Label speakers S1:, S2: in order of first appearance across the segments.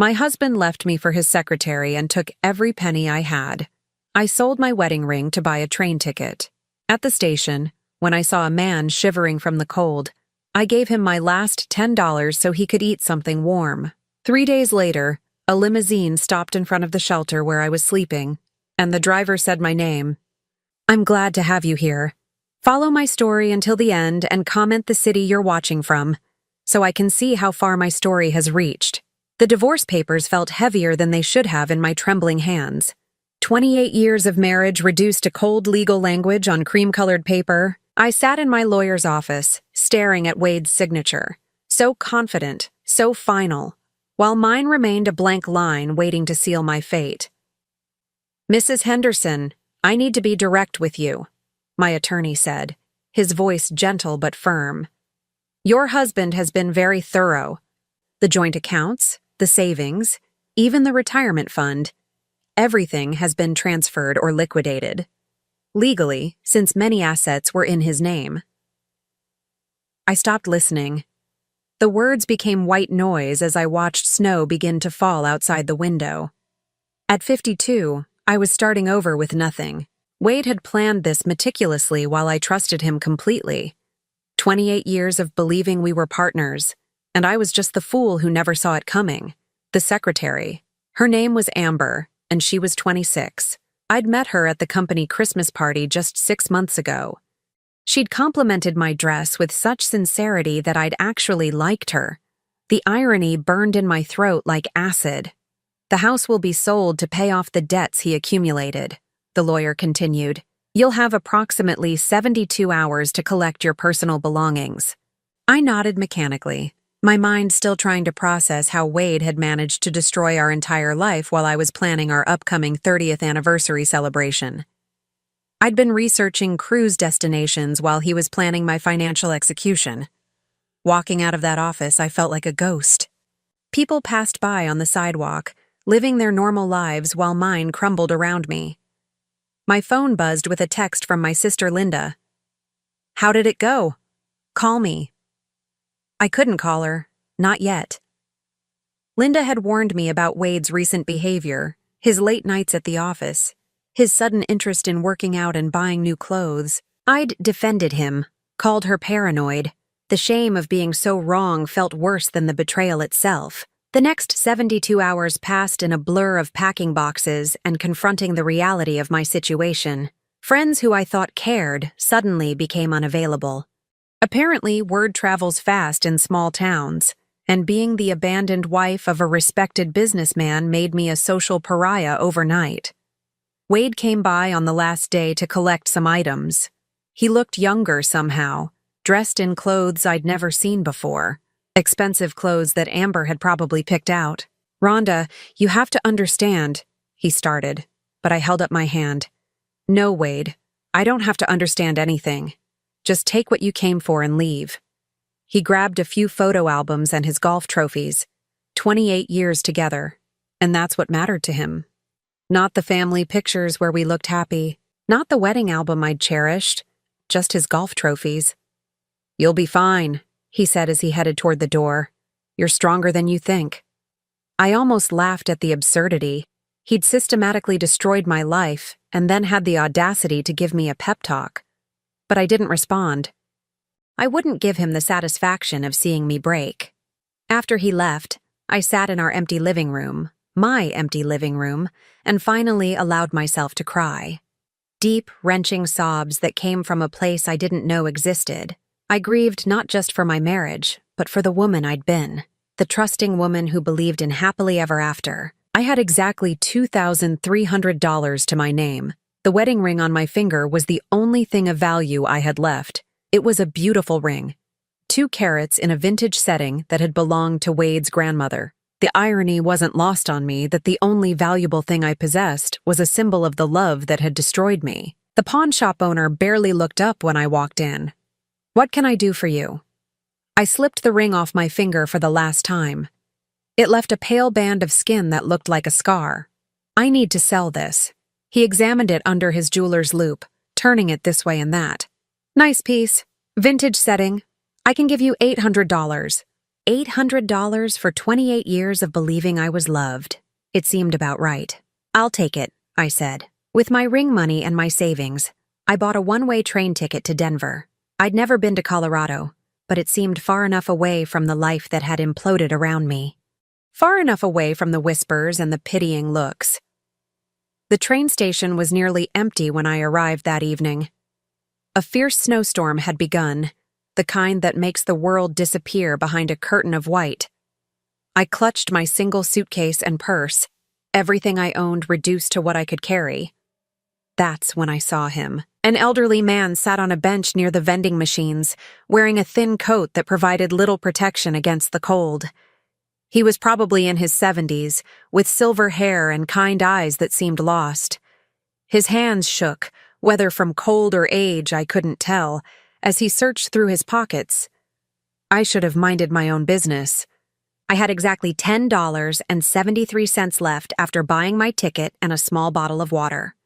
S1: My husband left me for his secretary and took every penny I had. I sold my wedding ring to buy a train ticket. At the station, when I saw a man shivering from the cold, I gave him my last $10 so he could eat something warm. 3 days later, a limousine stopped in front of the shelter where I was sleeping, and the driver said my name. "I'm glad to have you here. Follow my story until the end and comment the city you're watching from, so I can see how far my story has reached." The divorce papers felt heavier than they should have in my trembling hands. 28 years of marriage reduced to cold legal language on cream-colored paper. I sat in my lawyer's office, staring at Wade's signature. So confident, so final, while mine remained a blank line waiting to seal my fate. "Mrs. Henderson, I need to be direct with you," my attorney said, his voice gentle but firm. "Your husband has been very thorough. The joint accounts, the savings, even the retirement fund, everything has been transferred or liquidated. Legally, since many assets were in his name." I stopped listening. The words became white noise as I watched snow begin to fall outside the window. At 52, I was starting over with nothing. Wade had planned this meticulously while I trusted him completely. 28 years of believing we were partners, and I was just the fool who never saw it coming. The secretary. Her name was Amber, and she was 26. I'd met her at the company Christmas party just 6 months ago. She'd complimented my dress with such sincerity that I'd actually liked her. The irony burned in my throat like acid. "The house will be sold to pay off the debts he accumulated," the lawyer continued. "You'll have approximately 72 hours to collect your personal belongings." I nodded mechanically, my mind still trying to process how Wade had managed to destroy our entire life while I was planning our upcoming 30th anniversary celebration. I'd been researching cruise destinations while he was planning my financial execution. Walking out of that office, I felt like a ghost. People passed by on the sidewalk, living their normal lives while mine crumbled around me. My phone buzzed with a text from my sister Linda. "How did it go? Call me." I couldn't call her, not yet. Linda had warned me about Wade's recent behavior, his late nights at the office, his sudden interest in working out and buying new clothes. I'd defended him, called her paranoid. The shame of being so wrong felt worse than the betrayal itself. The next 72 hours passed in a blur of packing boxes and confronting the reality of my situation. Friends who I thought cared suddenly became unavailable. Apparently, word travels fast in small towns, and being the abandoned wife of a respected businessman made me a social pariah overnight. Wade came by on the last day to collect some items. He looked younger somehow, dressed in clothes I'd never seen before. Expensive clothes that Amber had probably picked out. "Rhonda, you have to understand," he started, but I held up my hand. "No, Wade, I don't have to understand anything. Just take what you came for and leave." He grabbed a few photo albums and his golf trophies. 28 years together, and that's what mattered to him. Not the family pictures where we looked happy, not the wedding album I'd cherished, just his golf trophies. "You'll be fine," he said as he headed toward the door. "You're stronger than you think." I almost laughed at the absurdity. He'd systematically destroyed my life and then had the audacity to give me a pep talk. But I didn't respond. I wouldn't give him the satisfaction of seeing me break. After he left, I sat in our empty living room, my empty living room, and finally allowed myself to cry. Deep, wrenching sobs that came from a place I didn't know existed. I grieved not just for my marriage, but for the woman I'd been, the trusting woman who believed in happily ever after. I had exactly $2,300 to my name. The wedding ring on my finger was the only thing of value I had left. It was a beautiful ring, 2 carats in a vintage setting that had belonged to Wade's grandmother. The irony wasn't lost on me that the only valuable thing I possessed was a symbol of the love that had destroyed me. The pawn shop owner barely looked up when I walked in. "What can I do for you?" I slipped the ring off my finger for the last time. It left a pale band of skin that looked like a scar. "I need to sell this." He examined it under his jeweler's loupe, turning it this way and that. "Nice piece. Vintage setting. I can give you $800. $800 for 28 years of believing I was loved. It seemed about right. "I'll take it," I said. With my ring money and my savings, I bought a one-way train ticket to Denver. I'd never been to Colorado, but it seemed far enough away from the life that had imploded around me. Far enough away from the whispers and the pitying looks. The train station was nearly empty when I arrived that evening. A fierce snowstorm had begun, the kind that makes the world disappear behind a curtain of white. I clutched my single suitcase and purse, everything I owned reduced to what I could carry. That's when I saw him. An elderly man sat on a bench near the vending machines, wearing a thin coat that provided little protection against the cold. He was probably in his 70s, with silver hair and kind eyes that seemed lost. His hands shook, whether from cold or age I couldn't tell, as he searched through his pockets. I should have minded my own business. I had exactly $10.73 left after buying my ticket and a small bottle of water.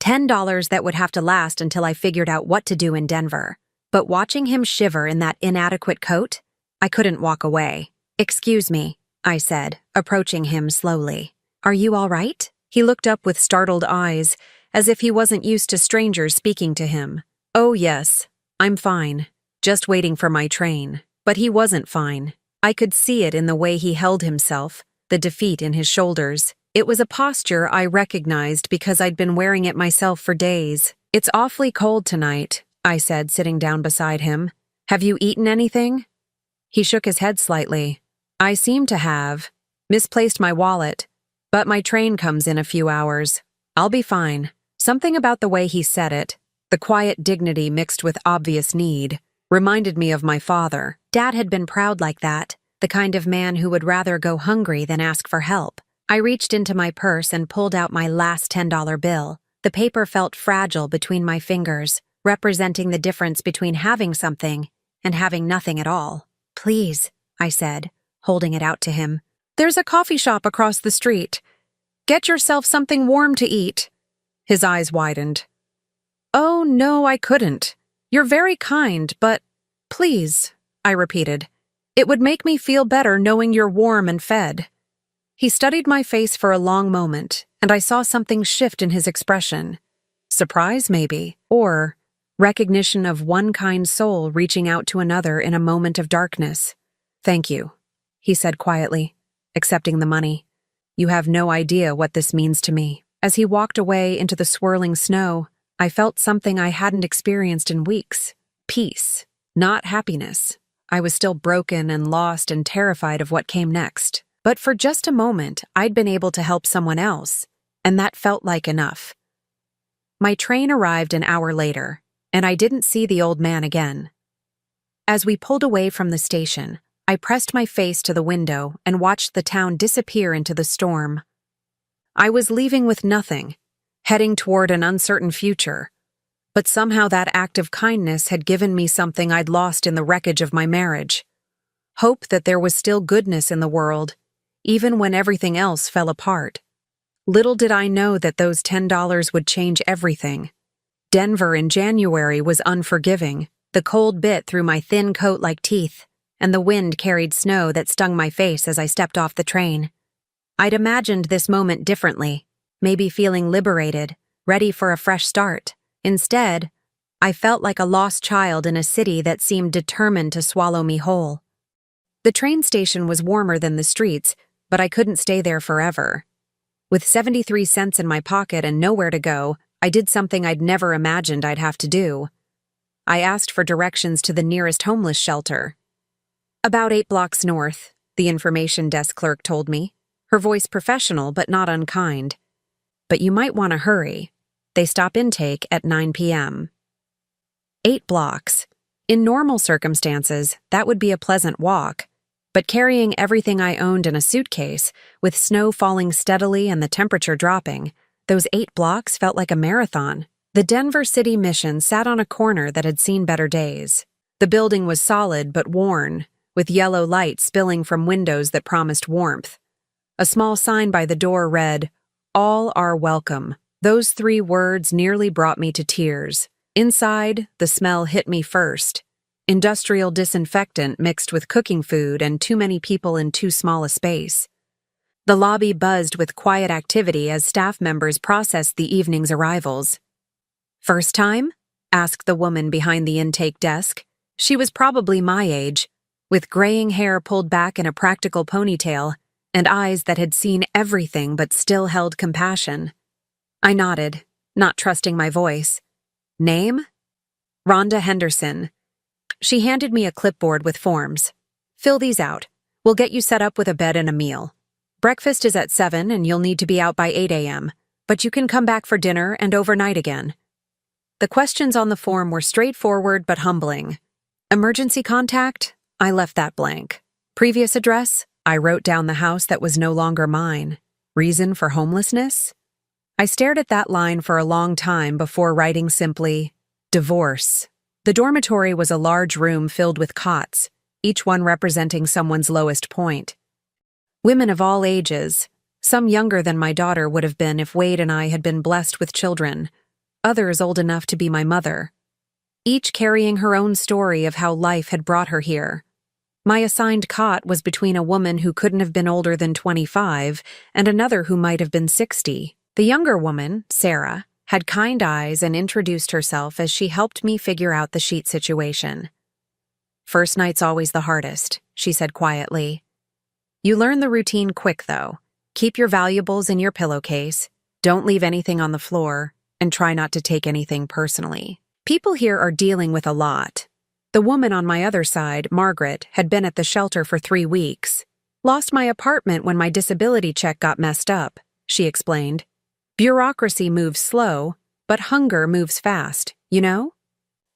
S1: $10 that would have to last until I figured out what to do in Denver. But watching him shiver in that inadequate coat, I couldn't walk away. "Excuse me," I said, approaching him slowly. "Are you all right?" He looked up with startled eyes, as if he wasn't used to strangers speaking to him. "Oh yes, I'm fine. Just waiting for my train." But he wasn't fine. I could see it in the way he held himself, the defeat in his shoulders. It was a posture I recognized because I'd been wearing it myself for days. "It's awfully cold tonight," I said, sitting down beside him. "Have you eaten anything?" He shook his head slightly. "I seem to have. Misplaced my wallet. But my train comes in a few hours. I'll be fine." Something about the way he said it, the quiet dignity mixed with obvious need, reminded me of my father. Dad had been proud like that, the kind of man who would rather go hungry than ask for help. I reached into my purse and pulled out my last $10 bill. The paper felt fragile between my fingers, representing the difference between having something and having nothing at all. "Please," I said, holding it out to him. "There's a coffee shop across the street. Get yourself something warm to eat." His eyes widened. "Oh, no, I couldn't. You're very kind, but please," I repeated. "It would make me feel better knowing you're warm and fed." He studied my face for a long moment, and I saw something shift in his expression. Surprise, maybe, or recognition of one kind soul reaching out to another in a moment of darkness. "Thank you," he said quietly, accepting the money. "You have no idea what this means to me." As he walked away into the swirling snow, I felt something I hadn't experienced in weeks. Peace, not happiness. I was still broken and lost and terrified of what came next. But for just a moment, I'd been able to help someone else, and that felt like enough. My train arrived an hour later, and I didn't see the old man again. As we pulled away from the station, I pressed my face to the window and watched the town disappear into the storm. I was leaving with nothing, heading toward an uncertain future, but somehow that act of kindness had given me something I'd lost in the wreckage of my marriage. Hope that there was still goodness in the world, even when everything else fell apart. Little did I know that those $10 would change everything. Denver in January was unforgiving. The cold bit through my thin coat like teeth, and the wind carried snow that stung my face as I stepped off the train. I'd imagined this moment differently, maybe feeling liberated, ready for a fresh start. Instead, I felt like a lost child in a city that seemed determined to swallow me whole. The train station was warmer than the streets, but I couldn't stay there forever. With 73 cents in my pocket and nowhere to go, I did something I'd never imagined I'd have to do. I asked for directions to the nearest homeless shelter. "About 8 blocks north," the information desk clerk told me, her voice professional but not unkind. "But you might want to hurry. They stop intake at 9 p.m. 8 blocks. In normal circumstances, that would be a pleasant walk. But carrying everything I owned in a suitcase, with snow falling steadily and the temperature dropping, those 8 blocks felt like a marathon. The Denver City Mission sat on a corner that had seen better days. The building was solid but worn, with yellow light spilling from windows that promised warmth. A small sign by the door read, "All are welcome." Those 3 words nearly brought me to tears. Inside, the smell hit me first. industrial disinfectant mixed with cooking food and too many people in too small a space. The lobby buzzed with quiet activity as staff members processed the evening's arrivals. "First time?" asked the woman behind the intake desk. She was probably my age, with graying hair pulled back in a practical ponytail and eyes that had seen everything but still held compassion. I nodded, not trusting my voice. "Name?" "Rhonda Henderson." She handed me a clipboard with forms. "Fill these out. We'll get you set up with a bed and a meal. Breakfast is at 7 and you'll need to be out by 8 a.m., but you can come back for dinner and overnight again." The questions on the form were straightforward but humbling. Emergency contact? I left that blank. Previous address? I wrote down the house that was no longer mine. Reason for homelessness? I stared at that line for a long time before writing simply, divorce. The dormitory was a large room filled with cots, each one representing someone's lowest point. Women of all ages, some younger than my daughter would have been if Wade and I had been blessed with children, others old enough to be my mother, each carrying her own story of how life had brought her here. My assigned cot was between a woman who couldn't have been older than 25 and another who might have been 60. The younger woman, Sarah, had kind eyes and introduced herself as she helped me figure out the sheet situation. "First night's always the hardest," she said quietly. "You learn the routine quick, though. Keep your valuables in your pillowcase, don't leave anything on the floor, and try not to take anything personally. People here are dealing with a lot." The woman on my other side, Margaret, had been at the shelter for 3 weeks. "Lost my apartment when my disability check got messed up," she explained. "Bureaucracy moves slow, but hunger moves fast, you know?"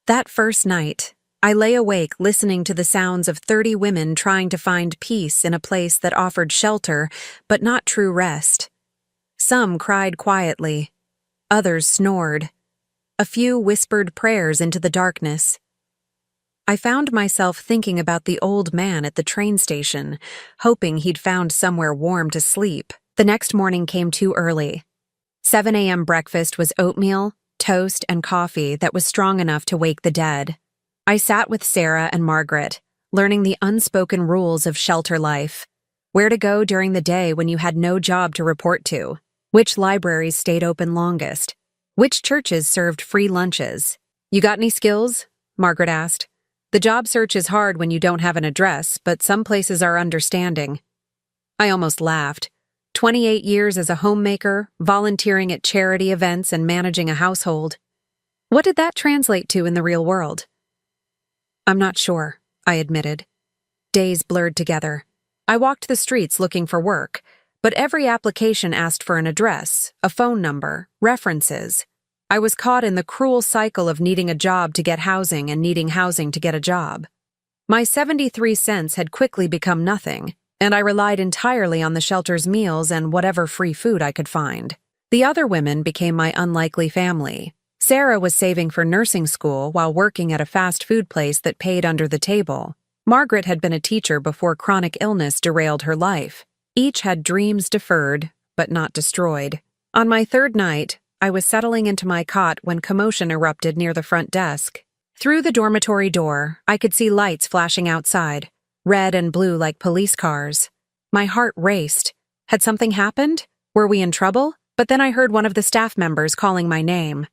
S1: That first night, I lay awake listening to the sounds of 30 women trying to find peace in a place that offered shelter, but not true rest. Some cried quietly. Others snored. A few whispered prayers into the darkness. I found myself thinking about the old man at the train station, hoping he'd found somewhere warm to sleep. The next morning came too early. 7 a.m. breakfast was oatmeal, toast, and coffee that was strong enough to wake the dead. I sat with Sarah and Margaret, learning the unspoken rules of shelter life. Where to go during the day when you had no job to report to. Which libraries stayed open longest. Which churches served free lunches. "You got any skills?" Margaret asked. "The job search is hard when you don't have an address, but some places are understanding." I almost laughed. 28 years as a homemaker, volunteering at charity events and managing a household. What did that translate to in the real world? "I'm not sure," I admitted. Days blurred together. I walked the streets looking for work, but every application asked for an address, a phone number, references. I was caught in the cruel cycle of needing a job to get housing and needing housing to get a job. My 73 cents had quickly become nothing, and I relied entirely on the shelter's meals and whatever free food I could find. The other women became my unlikely family. Sarah was saving for nursing school while working at a fast food place that paid under the table. Margaret had been a teacher before chronic illness derailed her life. Each had dreams deferred, but not destroyed. On my third night, I was settling into my cot when commotion erupted near the front desk. Through the dormitory door, I could see lights flashing outside, red and blue like police cars. My heart raced. Had something happened? Were we in trouble? But then I heard one of the staff members calling my name.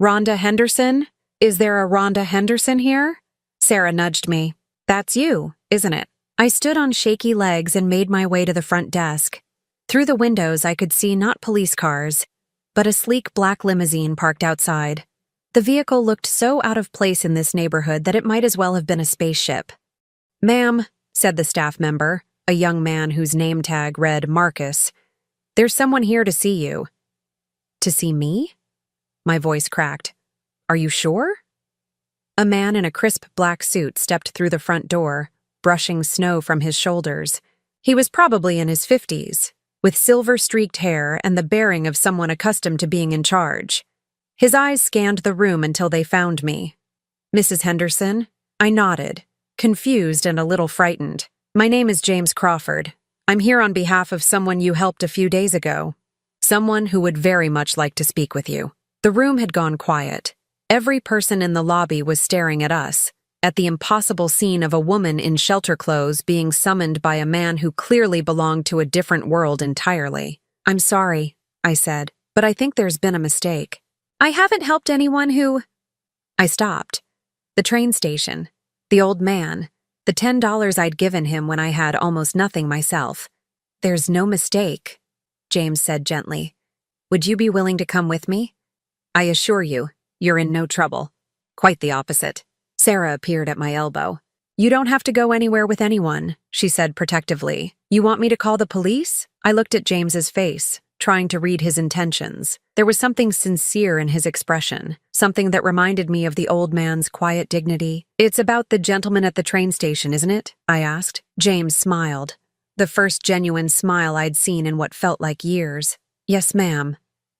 S1: "Rhonda Henderson? Is there a Rhonda Henderson here?" Sarah nudged me. "That's you, isn't it?" I stood on shaky legs and made my way to the front desk. Through the windows, I could see not police cars, but a sleek black limousine parked outside. The vehicle looked so out of place in this neighborhood that it might as well have been a spaceship. "Ma'am," said the staff member, a young man whose name tag read Marcus, "there's someone here to see you." "To see me?" My voice cracked. "Are you sure?" A man in a crisp black suit stepped through the front door, brushing snow from his shoulders. He was probably in his 50s, with silver-streaked hair and the bearing of someone accustomed to being in charge. His eyes scanned the room until they found me. "Mrs. Henderson?" I nodded, confused and a little frightened. "My name is James Crawford. I'm here on behalf of someone you helped a few days ago. Someone who would very much like to speak with you." The room had gone quiet. Every person in the lobby was staring at us, at the impossible scene of a woman in shelter clothes being summoned by a man who clearly belonged to a different world entirely. "I'm sorry," I said, "but I think there's been a mistake. I haven't helped anyone who—" I stopped. The train station. The old man. The $10 I'd given him when I had almost nothing myself. "There's no mistake," James said gently. "Would you be willing to come with me? I assure you, you're in no trouble." Quite the opposite. Sarah appeared at my elbow. "You don't have to go anywhere with anyone," she said protectively. "You want me to call the police?" I looked at James's face, trying to read his intentions. There was something sincere in his expression, something that reminded me of the old man's quiet dignity. "It's about the gentleman at the train station, isn't it?" I asked. James smiled. The first genuine smile I'd seen in what felt like years. "Yes, ma'am.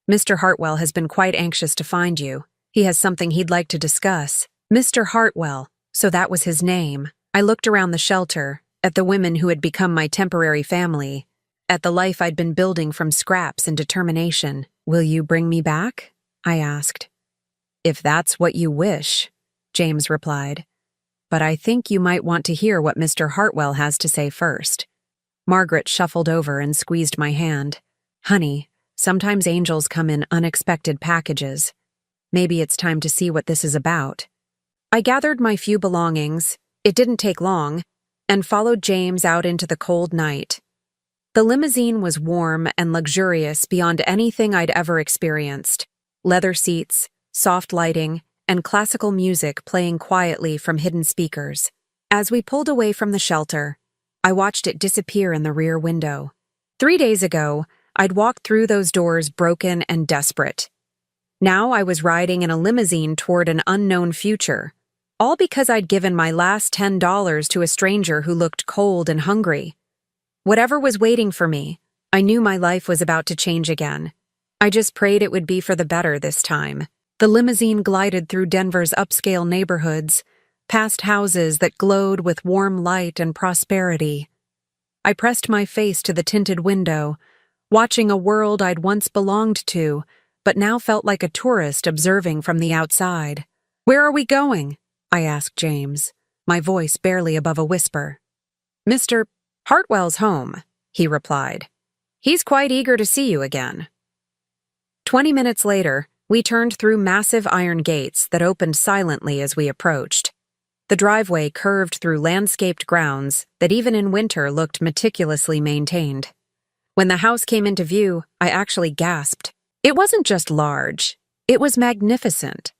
S1: Mr. Hartwell has been quite anxious to find you. He has something he'd like to discuss." Mr. Hartwell, so that was his name. I looked around the shelter, at the women who had become my temporary family, at the life I'd been building from scraps and determination. "Will you bring me back?" I asked. "If that's what you wish," James replied. "But I think you might want to hear what Mr. Hartwell has to say first." Margaret shuffled over and squeezed my hand. "Honey, sometimes angels come in unexpected packages. Maybe it's time to see what this is about." I gathered my few belongings, it didn't take long, and followed James out into the cold night. The limousine was warm and luxurious beyond anything I'd ever experienced. Leather seats, soft lighting, and classical music playing quietly from hidden speakers. As we pulled away from the shelter, I watched it disappear in the rear window. 3 days ago, I'd walked through those doors broken and desperate. Now I was riding in a limousine toward an unknown future, all because I'd given my last $10 to a stranger who looked cold and hungry. Whatever was waiting for me, I knew my life was about to change again. I just prayed it would be for the better this time. The limousine glided through Denver's upscale neighborhoods, past houses that glowed with warm light and prosperity. I pressed my face to the tinted window, watching a world I'd once belonged to, but now felt like a tourist observing from the outside. "Where are we going?" I asked James, my voice barely above a whisper. "Mr. Hartwell's home," he replied. "He's quite eager to see you again." 20 minutes later, we turned through massive iron gates that opened silently as we approached. The driveway curved through landscaped grounds that even in winter looked meticulously maintained. When the house came into view, I actually gasped. It wasn't just large, it was magnificent.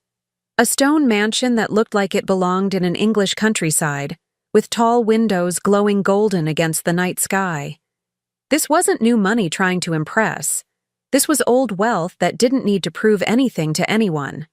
S1: A stone mansion that looked like it belonged in an English countryside, with tall windows glowing golden against the night sky. This wasn't new money trying to impress. This was old wealth that didn't need to prove anything to anyone.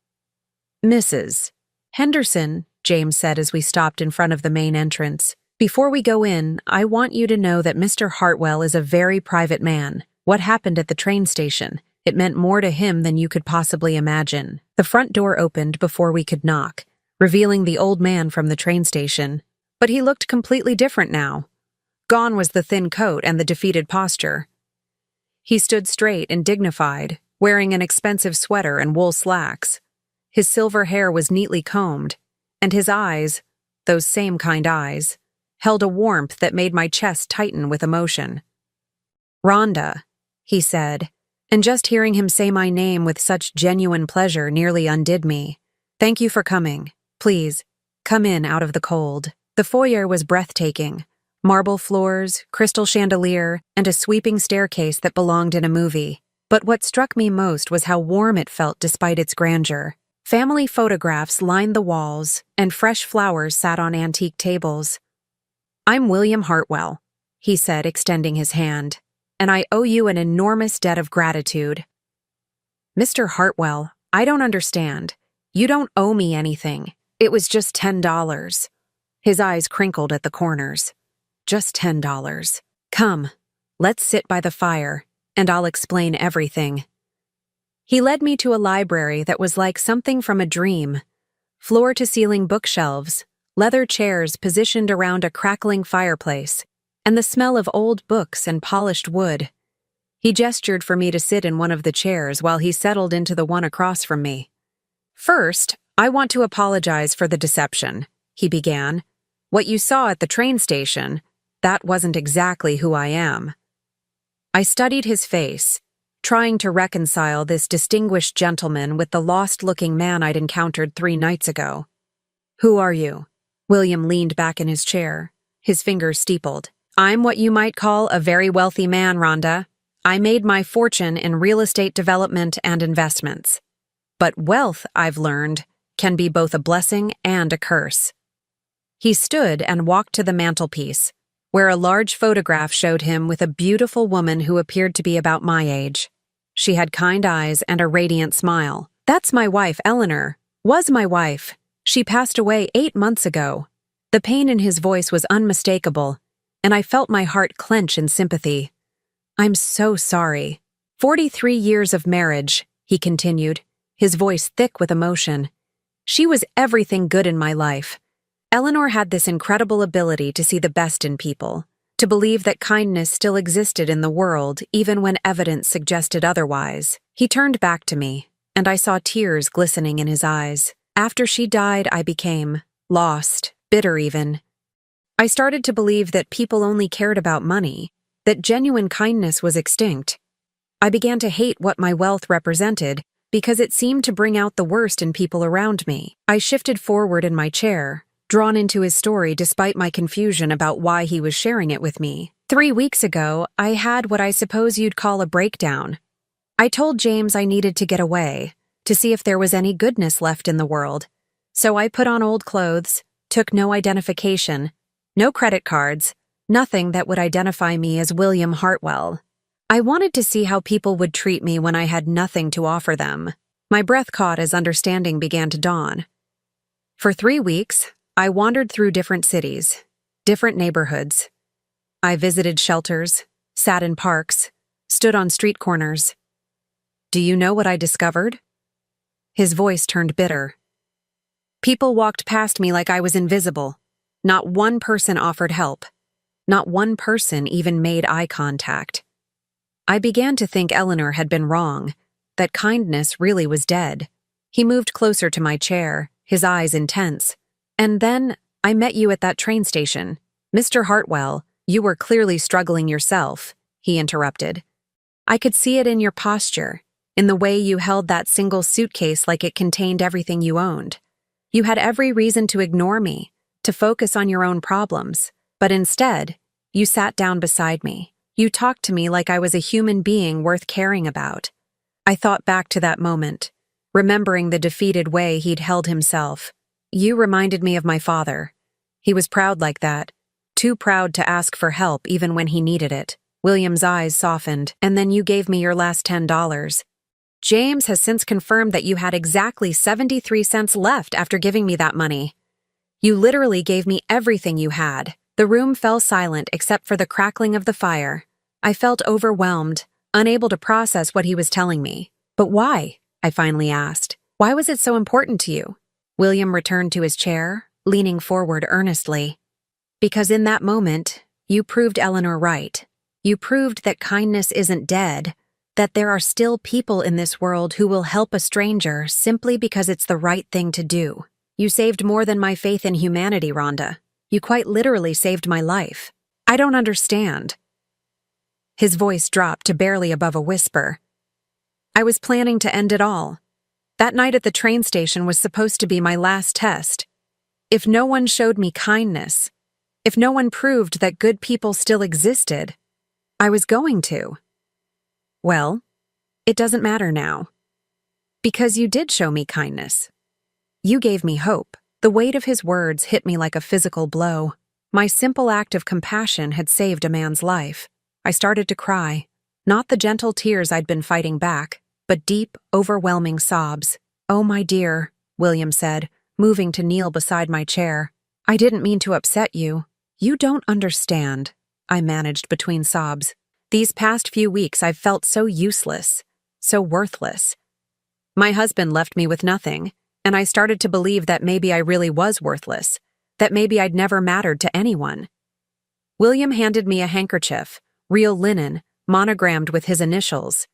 S1: "Mrs. Henderson," James said as we stopped in front of the main entrance, "before we go in, I want you to know that Mr. Hartwell is a very private man. What happened at the train station, it meant more to him than you could possibly imagine." The front door opened before we could knock, revealing the old man from the train station. But he looked completely different now. Gone was the thin coat and the defeated posture. He stood straight and dignified, wearing an expensive sweater and wool slacks. His silver hair was neatly combed, and his eyes, those same kind eyes, held a warmth that made my chest tighten with emotion. "Rhonda," he said, and just hearing him say my name with such genuine pleasure nearly undid me. "Thank you for coming. Please, come in out of the cold." The foyer was breathtaking. Marble floors, crystal chandelier, and a sweeping staircase that belonged in a movie. But what struck me most was how warm it felt despite its grandeur. Family photographs lined the walls, and fresh flowers sat on antique tables. "I'm William Hartwell," he said, extending his hand, "and I owe you an enormous debt of gratitude." "Mr. Hartwell, I don't understand. You don't owe me anything. It was just $10. His eyes crinkled at the corners. "Just $10. Come, let's sit by the fire, and I'll explain everything." He led me to a library that was like something from a dream. Floor-to-ceiling bookshelves, leather chairs positioned around a crackling fireplace, and the smell of old books and polished wood. He gestured for me to sit in one of the chairs while he settled into the one across from me. "First, I want to apologize for the deception," he began. "What you saw at the train station, that wasn't exactly who I am." I studied his face, trying to reconcile this distinguished gentleman with the lost-looking man I'd encountered 3 nights ago. "Who are you?" William leaned back in his chair, his fingers steepled. "I'm what you might call a very wealthy man, Rhonda. I made my fortune in real estate development and investments. But wealth, I've learned, can be both a blessing and a curse." He stood and walked to the mantelpiece, where a large photograph showed him with a beautiful woman who appeared to be about my age. She had kind eyes and a radiant smile. "That's my wife, Eleanor. Was my wife. She passed away 8 months ago." The pain in his voice was unmistakable, and I felt my heart clench in sympathy. "I'm so sorry." 43 years of marriage, he continued, his voice thick with emotion. "She was everything good in my life. Eleanor had this incredible ability to see the best in people, to believe that kindness still existed in the world even when evidence suggested otherwise." He turned back to me, and I saw tears glistening in his eyes. "After she died, I became lost, bitter even. I started to believe that people only cared about money, that genuine kindness was extinct. I began to hate what my wealth represented because it seemed to bring out the worst in people around me." I shifted forward in my chair, drawn into his story despite my confusion about why he was sharing it with me. 3 weeks ago, I had what I suppose you'd call a breakdown. I told James I needed to get away, to see if there was any goodness left in the world. So I put on old clothes, took no identification, no credit cards, nothing that would identify me as William Hartwell. I wanted to see how people would treat me when I had nothing to offer them. My breath caught as understanding began to dawn. For 3 weeks, I wandered through different cities, different neighborhoods. I visited shelters, sat in parks, stood on street corners. Do you know what I discovered? His voice turned bitter. People walked past me like I was invisible. Not one person offered help. Not one person even made eye contact. I began to think Eleanor had been wrong, that kindness really was dead. He moved closer to my chair, his eyes intense. "And then, I met you at that train station. Mr. Hartwell, you were clearly struggling yourself," he interrupted. "I could see it in your posture, in the way you held that single suitcase like it contained everything you owned. You had every reason to ignore me, to focus on your own problems, but instead, you sat down beside me. You talked to me like I was a human being worth caring about." I thought back to that moment, remembering the defeated way he'd held himself. "You reminded me of my father. He was proud like that, too proud to ask for help even when he needed it." William's eyes softened. "And then you gave me your last $10. James has since confirmed that you had exactly 73 cents left after giving me that money. You literally gave me everything you had." The room fell silent except for the crackling of the fire. I felt overwhelmed, unable to process what he was telling me. "But why?" I finally asked. "Why was it so important to you?" William returned to his chair, leaning forward earnestly. "Because in that moment, you proved Eleanor right. You proved that kindness isn't dead, that there are still people in this world who will help a stranger simply because it's the right thing to do. You saved more than my faith in humanity, Rhonda. You quite literally saved my life. I don't understand." His voice dropped to barely above a whisper. "I was planning to end it all. That night at the train station was supposed to be my last test. If no one showed me kindness, if no one proved that good people still existed, I was going to. Well, it doesn't matter now. Because you did show me kindness. You gave me hope." The weight of his words hit me like a physical blow. My simple act of compassion had saved a man's life. I started to cry, not the gentle tears I'd been fighting back, but deep, overwhelming sobs. "Oh, my dear," William said, moving to kneel beside my chair. "I didn't mean to upset you. You don't understand," I managed between sobs. "These past few weeks I've felt so useless, so worthless. My husband left me with nothing, and I started to believe that maybe I really was worthless, that maybe I'd never mattered to anyone." William handed me a handkerchief, real linen, monogrammed with his initials.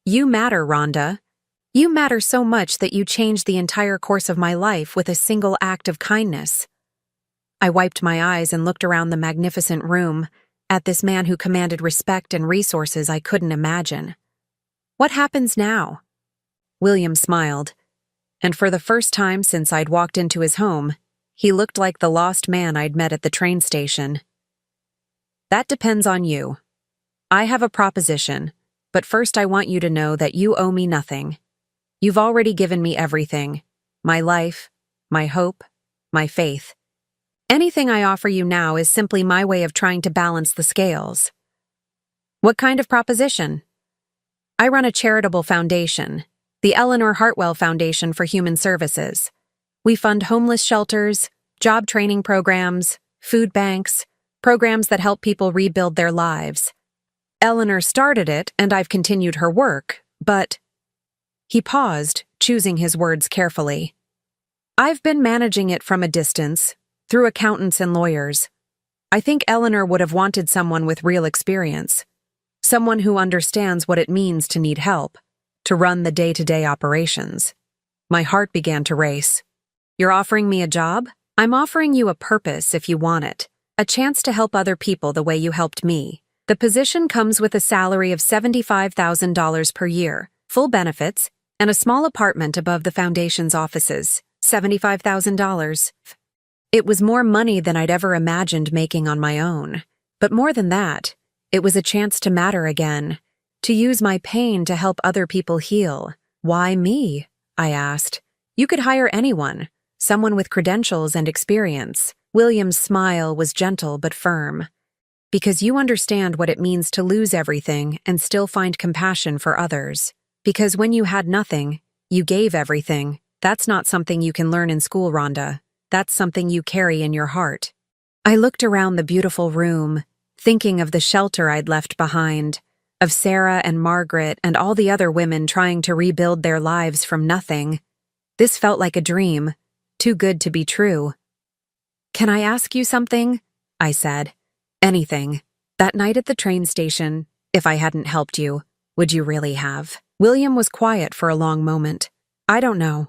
S1: "You matter, Rhonda. You matter so much that you changed the entire course of my life with a single act of kindness. I wiped my eyes and looked around the magnificent room, at this man who commanded respect and resources I couldn't imagine. What happens now? William smiled, and for the first time since I'd walked into his home, he looked like the lost man I'd met at the train station. That depends on you. I have a proposition, but first I want you to know that you owe me nothing. You've already given me everything: my life, my hope, my faith. Anything I offer you now is simply my way of trying to balance the scales. What kind of proposition? I run a charitable foundation, the Eleanor Hartwell Foundation for Human Services. We fund homeless shelters, job training programs, food banks, programs that help people rebuild their lives. Eleanor started it, and I've continued her work, but... He paused, choosing his words carefully. I've been managing it from a distance, through accountants and lawyers. I think Eleanor would have wanted someone with real experience, someone who understands what it means to need help, to run the day-to-day operations. My heart began to race. You're offering me a job? I'm offering you a purpose if you want it, a chance to help other people the way you helped me. The position comes with a salary of $75,000 per year, full benefits, and a small apartment above the foundation's offices. $75,000. It was more money than I'd ever imagined making on my own. But more than that, it was a chance to matter again, to use my pain to help other people heal. Why me? I asked. You could hire anyone, someone with credentials and experience. William's smile was gentle but firm. Because you understand what it means to lose everything and still find compassion for others. Because when you had nothing, you gave everything. That's not something you can learn in school, Rhonda. That's something you carry in your heart. I looked around the beautiful room, thinking of the shelter I'd left behind, of Sarah and Margaret and all the other women trying to rebuild their lives from nothing. This felt like a dream, too good to be true. Can I ask you something? I said. Anything. That night at the train station, if I hadn't helped you, would you really have? William was quiet for a long moment. I don't know.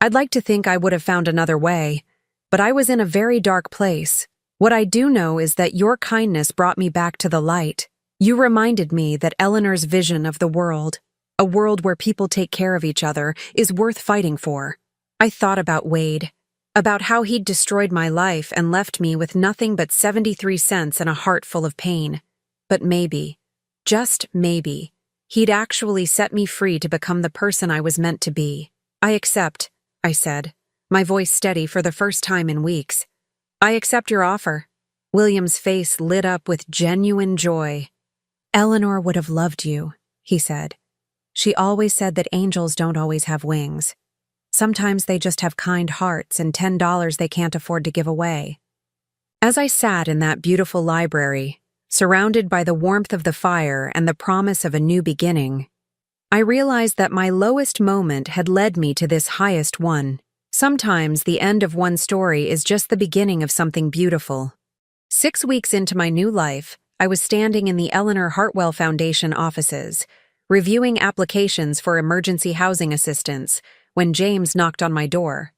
S1: I'd like to think I would have found another way, but I was in a very dark place. What I do know is that your kindness brought me back to the light. You reminded me that Eleanor's vision of the world, a world where people take care of each other, is worth fighting for. I thought about Wade, about how he'd destroyed my life and left me with nothing but 73 cents and a heart full of pain. But maybe, just maybe, he'd actually set me free to become the person I was meant to be. I accept, I said, my voice steady for the first time in weeks. I accept your offer. William's face lit up with genuine joy. Eleanor would have loved you, he said. She always said that angels don't always have wings. Sometimes they just have kind hearts and $10 they can't afford to give away. As I sat in that beautiful library, surrounded by the warmth of the fire and the promise of a new beginning, I realized that my lowest moment had led me to this highest one. Sometimes the end of one story is just the beginning of something beautiful. 6 weeks into my new life, I was standing in the Eleanor Hartwell Foundation offices, reviewing applications for emergency housing assistance, when James knocked on my door.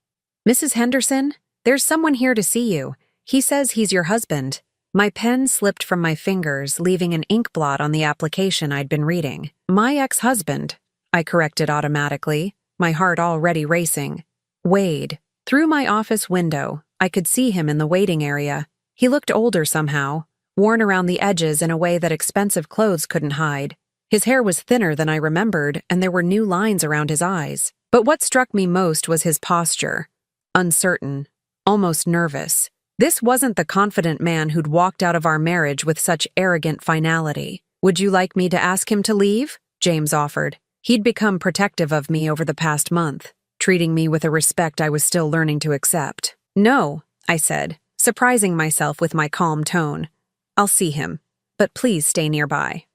S1: Mrs. Henderson, there's someone here to see you. He says he's your husband. My pen slipped from my fingers, leaving an ink blot on the application I'd been reading. My ex-husband, I corrected automatically, my heart already racing. Wade. Through my office window, I could see him in the waiting area. He looked older somehow, worn around the edges in a way that expensive clothes couldn't hide. His hair was thinner than I remembered, and there were new lines around his eyes. But what struck me most was his posture. Uncertain, almost nervous. This wasn't the confident man who'd walked out of our marriage with such arrogant finality. Would you like me to ask him to leave? James offered. He'd become protective of me over the past month, treating me with a respect I was still learning to accept. No, I said, surprising myself with my calm tone. I'll see him, but please stay nearby.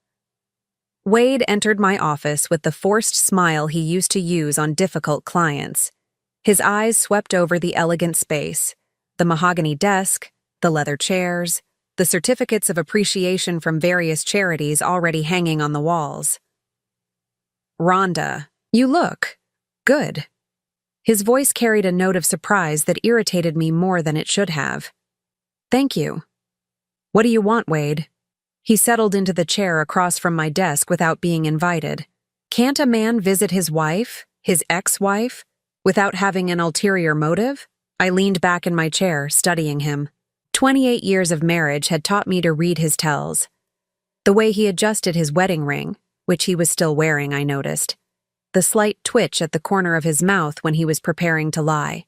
S1: Wade entered my office with the forced smile he used to use on difficult clients. His eyes swept over the elegant space, the mahogany desk, the leather chairs, the certificates of appreciation from various charities already hanging on the walls. Rhonda, you look good. His voice carried a note of surprise that irritated me more than it should have. Thank you. What do you want, Wade? He settled into the chair across from my desk without being invited. Can't a man visit his wife, his ex-wife, without having an ulterior motive? I leaned back in my chair, studying him. 28 years of marriage had taught me to read his tells. The way he adjusted his wedding ring, which he was still wearing, I noticed. The slight twitch at the corner of his mouth when he was preparing to lie.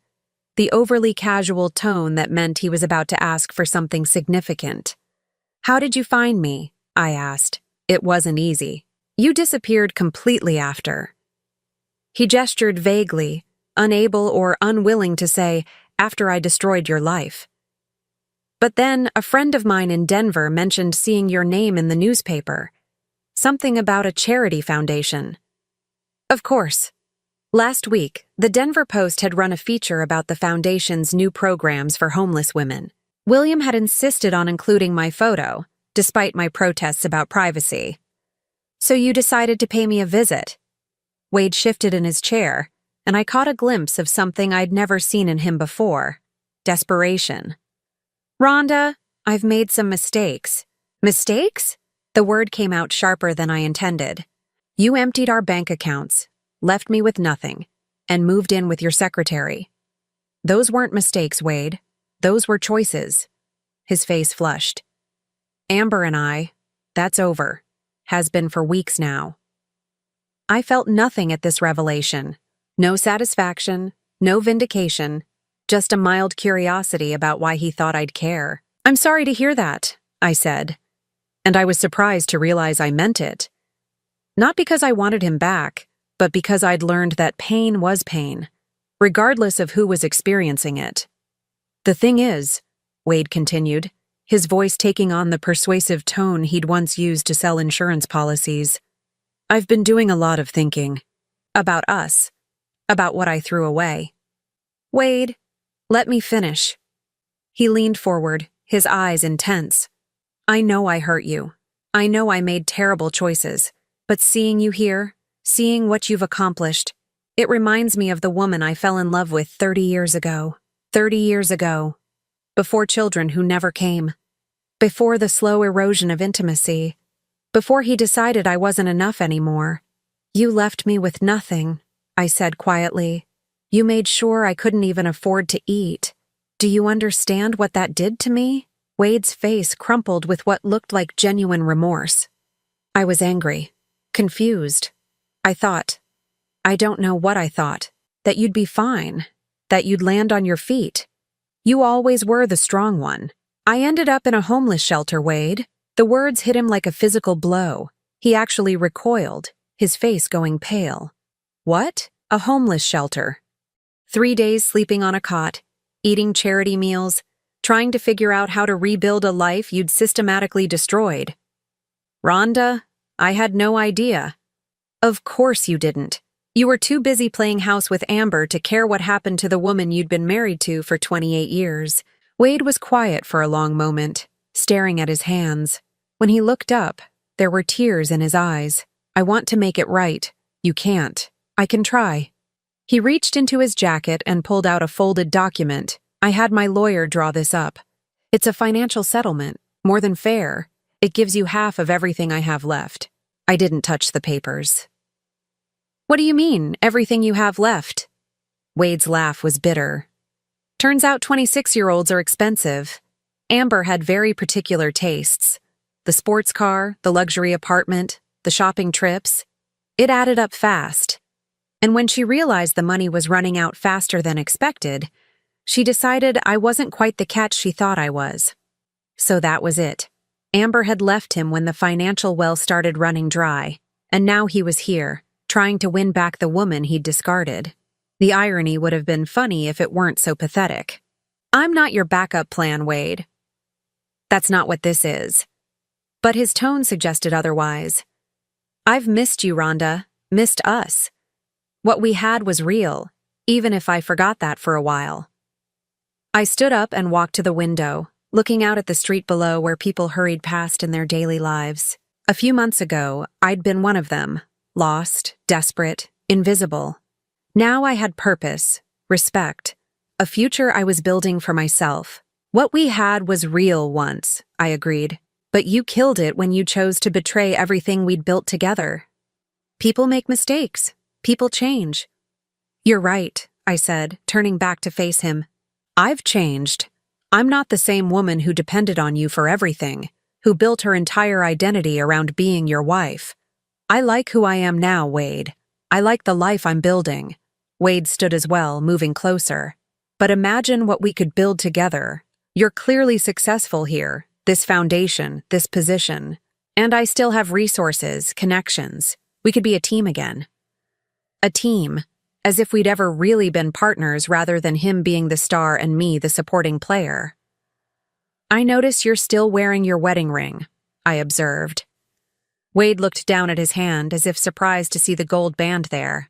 S1: The overly casual tone that meant he was about to ask for something significant. How did you find me? I asked. It wasn't easy. You disappeared completely after. He gestured vaguely, unable or unwilling to say, after I destroyed your life. But then a friend of mine in Denver mentioned seeing your name in the newspaper. Something about a charity foundation. Of course. Last week, the Denver Post had run a feature about the foundation's new programs for homeless women. William had insisted on including my photo, despite my protests about privacy. So you decided to pay me a visit. Wade shifted in his chair, and I caught a glimpse of something I'd never seen in him before. Desperation. Rhonda, I've made some mistakes. Mistakes? The word came out sharper than I intended. You emptied our bank accounts, left me with nothing, and moved in with your secretary. Those weren't mistakes, Wade. Those were choices. His face flushed. Amber and I, that's over. Has been for weeks now. I felt nothing at this revelation. No satisfaction, no vindication, just a mild curiosity about why he thought I'd care. I'm sorry to hear that, I said. And I was surprised to realize I meant it. Not because I wanted him back, but because I'd learned that pain was pain, regardless of who was experiencing it. The thing is, Wade continued, his voice taking on the persuasive tone he'd once used to sell insurance policies. I've been doing a lot of thinking. About us. About what I threw away. Wade, let me finish. He leaned forward, his eyes intense. I know I hurt you. I know I made terrible choices. But seeing you here, seeing what you've accomplished, it reminds me of the woman I fell in love with 30 years ago. 30 years ago. Before children who never came. Before the slow erosion of intimacy. Before he decided I wasn't enough anymore. You left me with nothing, I said quietly. You made sure I couldn't even afford to eat. Do you understand what that did to me? Wade's face crumpled with what looked like genuine remorse. I was angry. Confused. I don't know what I thought. That you'd be fine. That you'd land on your feet. You always were the strong one. I ended up in a homeless shelter, Wade. The words hit him like a physical blow. He actually recoiled, his face going pale. What? A homeless shelter. 3 days sleeping on a cot, eating charity meals, trying to figure out how to rebuild a life you'd systematically destroyed. Rhonda, I had no idea. Of course you didn't. You were too busy playing house with Amber to care what happened to the woman you'd been married to for 28 years. Wade was quiet for a long moment, staring at his hands. When he looked up, there were tears in his eyes. I want to make it right. You can't. I can try. He reached into his jacket and pulled out a folded document. I had my lawyer draw this up. It's a financial settlement, more than fair. It gives you half of everything I have left. I didn't touch the papers. What do you mean, everything you have left? Wade's laugh was bitter. Turns out 26-year-olds are expensive. Amber had very particular tastes. The sports car, the luxury apartment, the shopping trips. It added up fast. And when she realized the money was running out faster than expected, she decided I wasn't quite the catch she thought I was. So that was it. Amber had left him when the financial well started running dry, and now he was here, trying to win back the woman he'd discarded. The irony would have been funny if it weren't so pathetic. I'm not your backup plan, Wade. That's not what this is. But his tone suggested otherwise. I've missed you, Rhonda. Missed us. What we had was real, even if I forgot that for a while. I stood up and walked to the window, looking out at the street below where people hurried past in their daily lives. A few months ago, I'd been one of them, lost, desperate, invisible. Now I had purpose, respect, a future I was building for myself. What we had was real once, I agreed. But you killed it when you chose to betray everything we'd built together. People make mistakes. People change. You're right, I said, turning back to face him. I've changed. I'm not the same woman who depended on you for everything, who built her entire identity around being your wife. I like who I am now, Wade. I like the life I'm building. Wade stood as well, moving closer. But imagine what we could build together. You're clearly successful here, this foundation, this position. And I still have resources, connections. We could be a team again. A team, as if we'd ever really been partners rather than him being the star and me the supporting player. I notice you're still wearing your wedding ring, I observed. Wade looked down at his hand as if surprised to see the gold band there.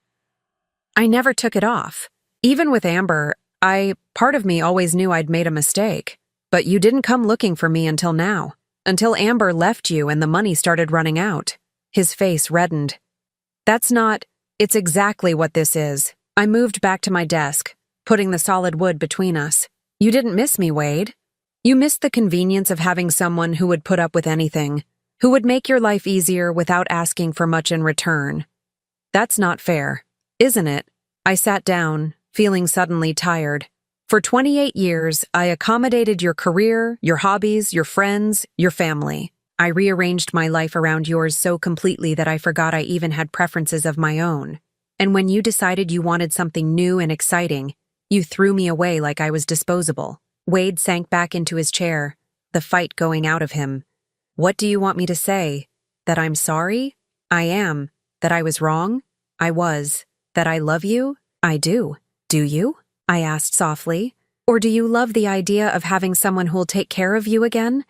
S1: I never took it off. Even with Amber, part of me always knew I'd made a mistake. But you didn't come looking for me until now. Until Amber left you and the money started running out. His face reddened. It's exactly what this is. I moved back to my desk, putting the solid wood between us. You didn't miss me, Wade. You missed the convenience of having someone who would put up with anything, who would make your life easier without asking for much in return. That's not fair, isn't it? I sat down, feeling suddenly tired. For 28 years, I accommodated your career, your hobbies, your friends, your family. I rearranged my life around yours so completely that I forgot I even had preferences of my own. And when you decided you wanted something new and exciting, you threw me away like I was disposable. Wade sank back into his chair, the fight going out of him. What do you want me to say? That I'm sorry? I am. That I was wrong? I was. That I love you? I do. Do you? I asked softly. Or do you love the idea of having someone who'll take care of you again?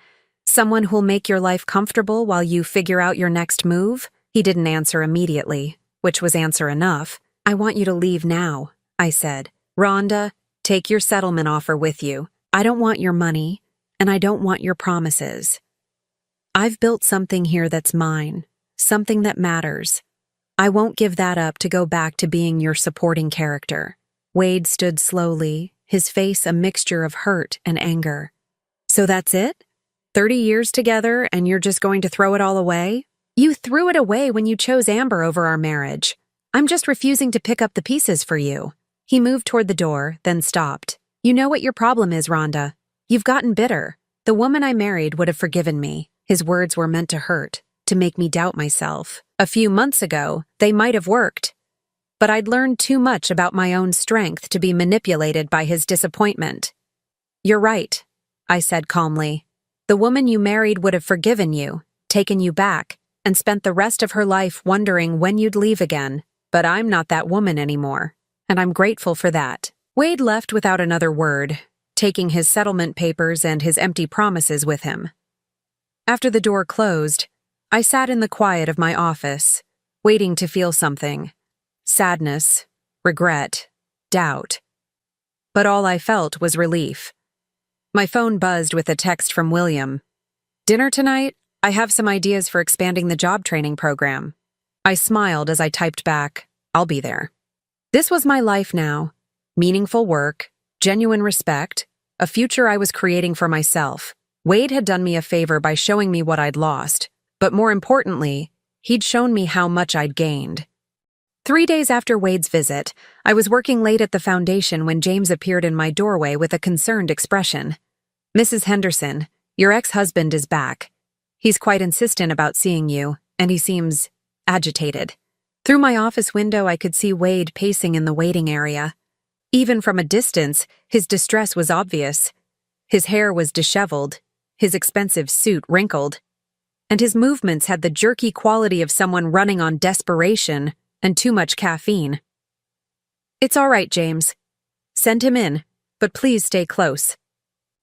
S1: Someone who'll make your life comfortable while you figure out your next move? He didn't answer immediately, which was answer enough. I want you to leave now, I said. Rhonda, take your settlement offer with you. I don't want your money, and I don't want your promises. I've built something here that's mine, something that matters. I won't give that up to go back to being your supporting character. Wade stood slowly, his face a mixture of hurt and anger. So that's it? 30 years together and you're just going to throw it all away? You threw it away when you chose Amber over our marriage. I'm just refusing to pick up the pieces for you. He moved toward the door, then stopped. You know what your problem is, Rhonda. You've gotten bitter. The woman I married would have forgiven me. His words were meant to hurt, to make me doubt myself. A few months ago, they might have worked. But I'd learned too much about my own strength to be manipulated by his disappointment. You're right, I said calmly. The woman you married would have forgiven you, taken you back, and spent the rest of her life wondering when you'd leave again. But I'm not that woman anymore, and I'm grateful for that. Wade left without another word, taking his settlement papers and his empty promises with him. After the door closed, I sat in the quiet of my office, waiting to feel something. Sadness, regret, doubt. But all I felt was relief. My phone buzzed with a text from William. Dinner tonight? I have some ideas for expanding the job training program. I smiled as I typed back, I'll be there. This was my life now. Meaningful work, genuine respect, a future I was creating for myself. Wade had done me a favor by showing me what I'd lost, but more importantly, he'd shown me how much I'd gained. 3 days after Wade's visit, I was working late at the foundation when James appeared in my doorway with a concerned expression. Mrs. Henderson, your ex-husband is back. He's quite insistent about seeing you, and he seems agitated. Through my office window, I could see Wade pacing in the waiting area. Even from a distance, his distress was obvious. His hair was disheveled, his expensive suit wrinkled, and his movements had the jerky quality of someone running on desperation and too much caffeine. It's all right, James. Send him in, but please stay close.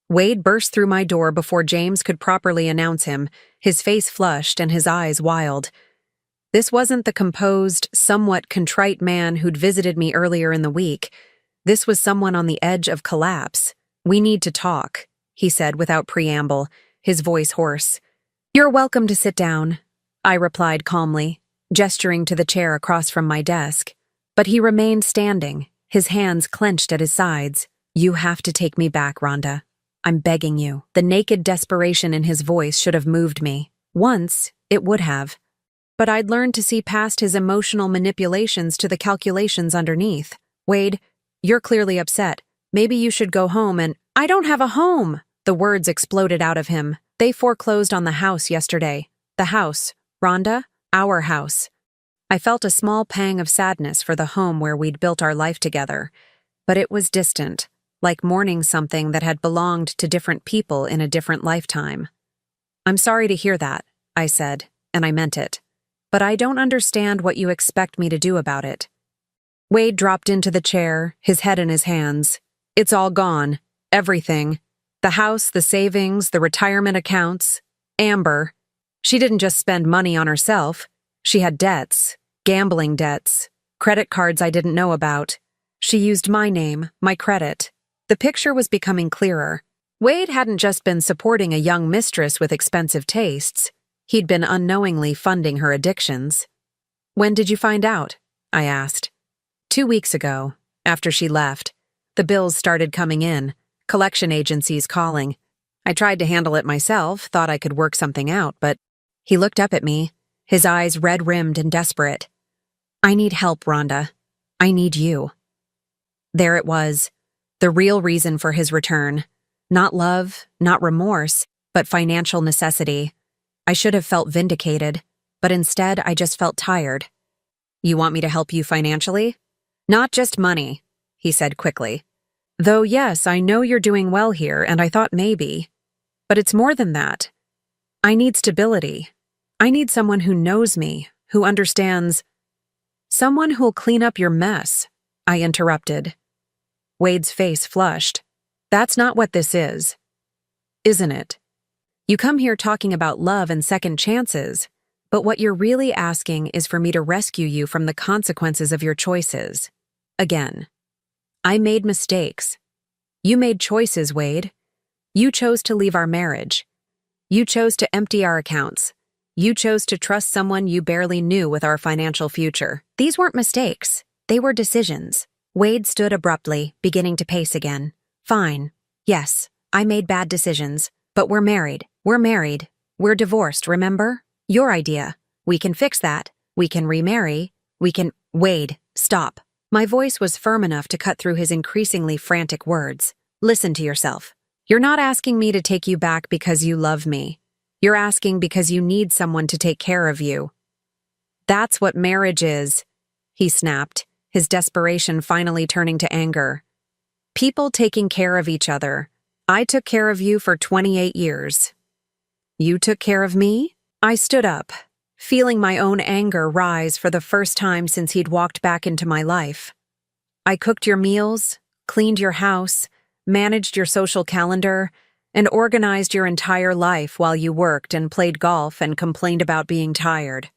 S1: Wade burst through my door before James could properly announce him, his face flushed and his eyes wild. This wasn't the composed, somewhat contrite man who'd visited me earlier in the week. This was someone on the edge of collapse. We need to talk, he said without preamble, his voice hoarse. You're welcome to sit down, I replied calmly, gesturing to the chair across from my desk. But he remained standing, his hands clenched at his sides. You have to take me back, Rhonda. I'm begging you." The naked desperation in his voice should have moved me. Once, it would have. But I'd learned to see past his emotional manipulations to the calculations underneath. "Wade, you're clearly upset. Maybe you should go home and—" "I don't have a home!" The words exploded out of him. "They foreclosed on the house yesterday. The house. Rhonda, our house." I felt a small pang of sadness for the home where we'd built our life together, but it was distant, like mourning something that had belonged to different people in a different lifetime. "I'm sorry to hear that," I said, and I meant it. "But I don't understand what you expect me to do about it." Wade dropped into the chair, his head in his hands. "It's all gone. Everything. The house, the savings, the retirement accounts. Amber. She didn't just spend money on herself. She had debts, gambling debts, credit cards I didn't know about. She used my name, my credit." The picture was becoming clearer. Wade hadn't just been supporting a young mistress with expensive tastes. He'd been unknowingly funding her addictions. "When did you find out?" I asked. 2 weeks ago, after she left. The bills started coming in, collection agencies calling. I tried to handle it myself, thought I could work something out, but he looked up at me, his eyes red-rimmed and desperate. "I need help, Rhonda. I need you." There it was, the real reason for his return. Not love, not remorse, but financial necessity. I should have felt vindicated, but instead I just felt tired. "You want me to help you financially?" "Not just money," he said quickly. "Though yes, I know you're doing well here, and I thought maybe. But it's more than that. I need stability. I need someone who knows me, who understands—" "Someone who'll clean up your mess," I interrupted. Wade's face flushed. "That's not what this is. Isn't it? You come here talking about love and second chances, but what you're really asking is for me to rescue you from the consequences of your choices. Again. I made mistakes. You made choices, Wade. You chose to leave our marriage. You chose to empty our accounts. You chose to trust someone you barely knew with our financial future. These weren't mistakes. They were decisions." Wade stood abruptly, beginning to pace again. "Fine. Yes, I made bad decisions. But we're married. We're married. We're divorced, remember? Your idea. We can fix that. We can remarry. We can— Wade, stop." My voice was firm enough to cut through his increasingly frantic words. "Listen to yourself. You're not asking me to take you back because you love me. You're asking because you need someone to take care of you. That's what marriage is," he snapped, his desperation finally turning to anger. "People taking care of each other. I took care of you for 28 years. You took care of me?" I stood up, feeling my own anger rise for the first time since he'd walked back into my life. "I cooked your meals, cleaned your house, managed your social calendar, and organized your entire life while you worked and played golf and complained about being tired.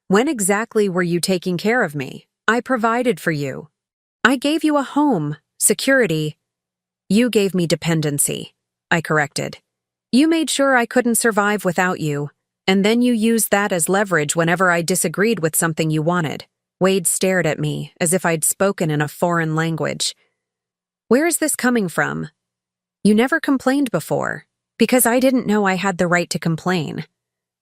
S1: When exactly were you taking care of me? I provided for you. I gave you a home, security. You gave me dependency," I corrected. "You made sure I couldn't survive without you, and then you used that as leverage whenever I disagreed with something you wanted." Wade stared at me as if I'd spoken in a foreign language. "Where is this coming from? You never complained before, because I didn't know I had the right to complain.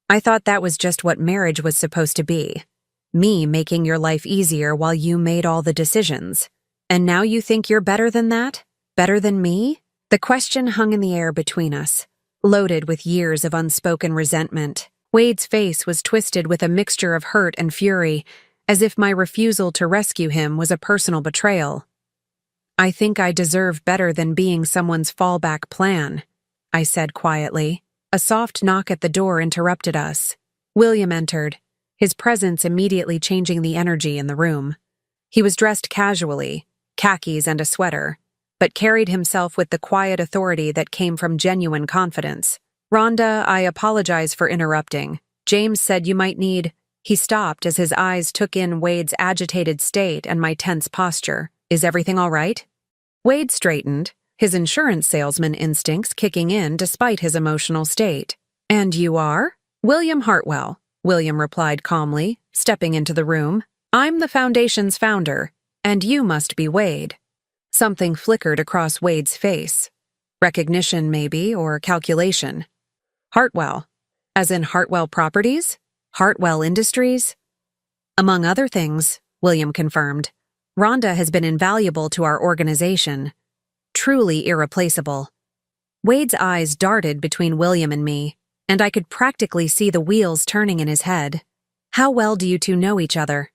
S1: I thought that was just what marriage was supposed to be. Me making your life easier while you made all the decisions. And now you think you're better than that? Better than me?" The question hung in the air between us, loaded with years of unspoken resentment. Wade's face was twisted with a mixture of hurt and fury, as if my refusal to rescue him was a personal betrayal. "I think I deserve better than being someone's fallback plan," I said quietly. A soft knock at the door interrupted us. William entered, his presence immediately changing the energy in the room. He was dressed casually, khakis and a sweater, but carried himself with the quiet authority that came from genuine confidence. "Rhonda, I apologize for interrupting. James said you might need—" He stopped as his eyes took in Wade's agitated state and my tense posture. "Is everything all right?" Wade straightened, his insurance salesman instincts kicking in despite his emotional state. "And you are?" "William Hartwell," William replied calmly, stepping into the room. "I'm the foundation's founder, and you must be Wade." Something flickered across Wade's face. Recognition, maybe, or calculation. Hartwell. As in Hartwell Properties? Hartwell Industries? Among other things, William confirmed. Rhonda has been invaluable to our organization. Truly irreplaceable. Wade's eyes darted between William and me, and I could practically see the wheels turning in his head. How well do you two know each other?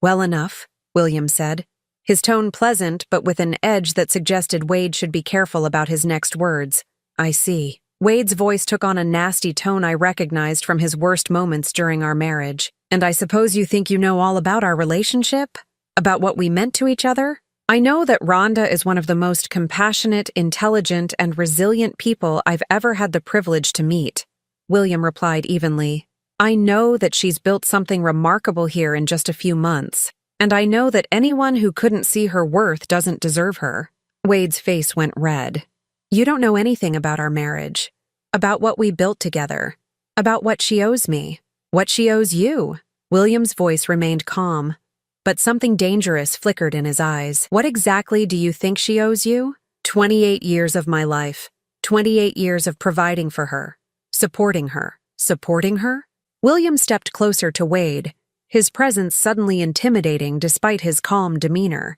S1: Well enough, William said, his tone pleasant but with an edge that suggested Wade should be careful about his next words. I see. Wade's voice took on a nasty tone I recognized from his worst moments during our marriage. And I suppose you think you know all about our relationship? About what we meant to each other? I know that Rhonda is one of the most compassionate, intelligent, and resilient people I've ever had the privilege to meet, William replied evenly. I know that she's built something remarkable here in just a few months, and I know that anyone who couldn't see her worth doesn't deserve her. Wade's face went red. You don't know anything about our marriage, about what we built together, about what she owes me, what she owes you. William's voice remained calm, but something dangerous flickered in his eyes. What exactly do you think she owes you? 28 years of my life. 28 years of providing for her. Supporting her. Supporting her? William stepped closer to Wade, his presence suddenly intimidating despite his calm demeanor.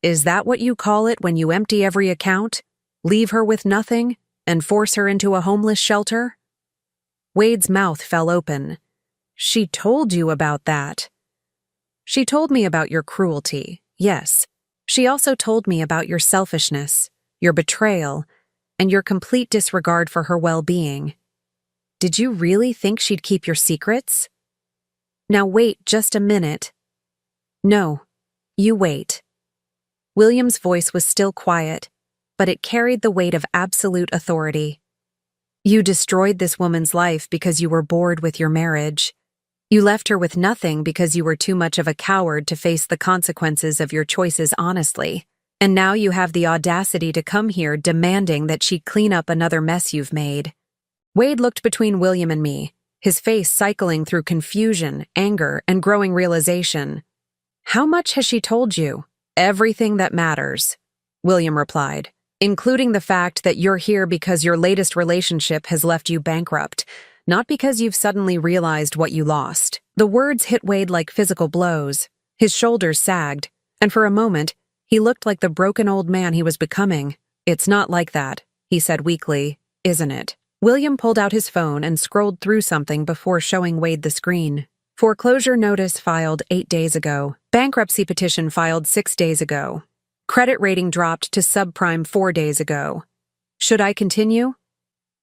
S1: Is that what you call it when you empty every account, leave her with nothing, and force her into a homeless shelter? Wade's mouth fell open. She told you about that. She told me about your cruelty, yes. She also told me about your selfishness, your betrayal, and your complete disregard for her well-being. Did you really think she'd keep your secrets? Now wait just a minute. No, you wait. William's voice was still quiet, but it carried the weight of absolute authority. You destroyed this woman's life because you were bored with your marriage. You left her with nothing because you were too much of a coward to face the consequences of your choices honestly. And now you have the audacity to come here demanding that she clean up another mess you've made. Wade looked between William and me, his face cycling through confusion, anger, and growing realization. How much has she told you? Everything that matters, William replied, including the fact that you're here because your latest relationship has left you bankrupt, not because you've suddenly realized what you lost. The words hit Wade like physical blows. His shoulders sagged, and for a moment, he looked like the broken old man he was becoming. It's not like that, he said weakly, isn't it? William pulled out his phone and scrolled through something before showing Wade the screen. Foreclosure notice filed 8 days ago. Bankruptcy petition filed 6 days ago. Credit rating dropped to subprime 4 days ago. Should I continue?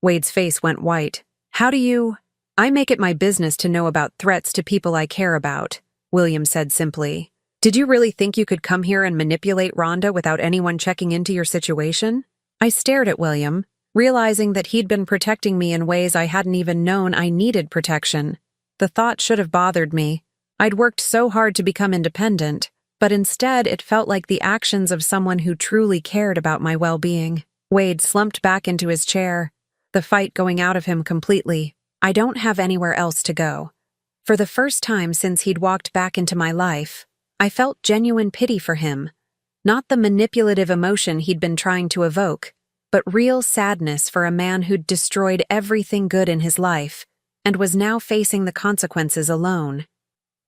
S1: Wade's face went white. How do you? I make it my business to know about threats to people I care about, William said simply. Did you really think you could come here and manipulate Rhonda without anyone checking into your situation? I stared at William, realizing that he'd been protecting me in ways I hadn't even known I needed protection. The thought should have bothered me. I'd worked so hard to become independent, but instead it felt like the actions of someone who truly cared about my well-being. Wade slumped back into his chair, the fight going out of him completely. I don't have anywhere else to go. For the first time since he'd walked back into my life, I felt genuine pity for him. Not the manipulative emotion he'd been trying to evoke, but real sadness for a man who'd destroyed everything good in his life and was now facing the consequences alone.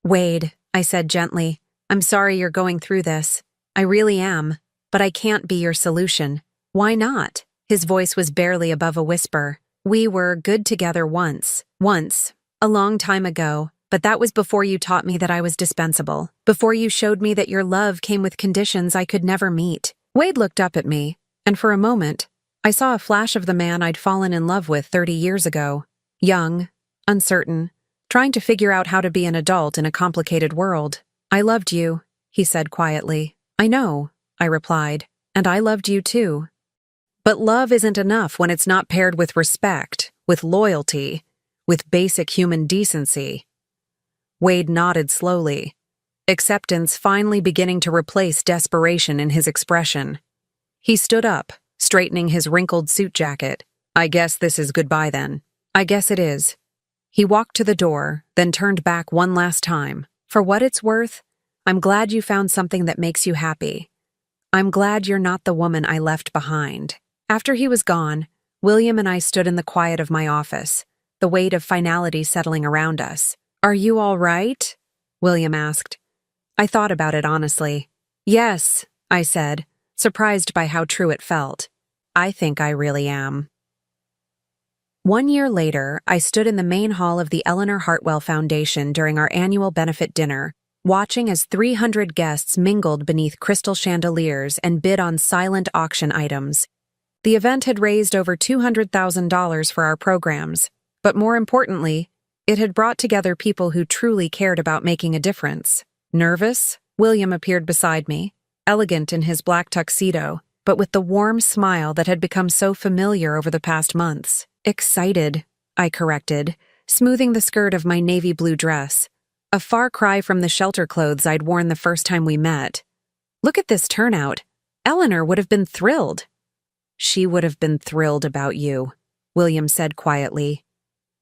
S1: Wade, I said gently, I'm sorry you're going through this. I really am, but I can't be your solution. Why not? His voice was barely above a whisper. We were good together once, a long time ago, but that was before you taught me that I was dispensable, before you showed me that your love came with conditions I could never meet. Wade looked up at me, and for a moment, I saw a flash of the man I'd fallen in love with 30 years ago. Young, uncertain, trying to figure out how to be an adult in a complicated world. I loved you, he said quietly. I know, I replied, and I loved you too. But love isn't enough when it's not paired with respect, with loyalty, with basic human decency. Wade nodded slowly, acceptance finally beginning to replace desperation in his expression. He stood up, straightening his wrinkled suit jacket. I guess this is goodbye then. I guess it is. He walked to the door, then turned back one last time. For what it's worth, I'm glad you found something that makes you happy. I'm glad you're not the woman I left behind. After he was gone, William and I stood in the quiet of my office, the weight of finality settling around us. "Are you all right?" William asked. I thought about it honestly. "Yes," I said, surprised by how true it felt. "I think I really am." 1 year later, I stood in the main hall of the Eleanor Hartwell Foundation during our annual benefit dinner, watching as 300 guests mingled beneath crystal chandeliers and bid on silent auction items. The event had raised over $200,000 for our programs, but more importantly, it had brought together people who truly cared about making a difference. Nervous, William appeared beside me, elegant in his black tuxedo, but with the warm smile that had become so familiar over the past months. "Excited," I corrected, smoothing the skirt of my navy blue dress, a far cry from the shelter clothes I'd worn the first time we met. "Look at this turnout. Eleanor would have been thrilled." "She would have been thrilled about you," William said quietly.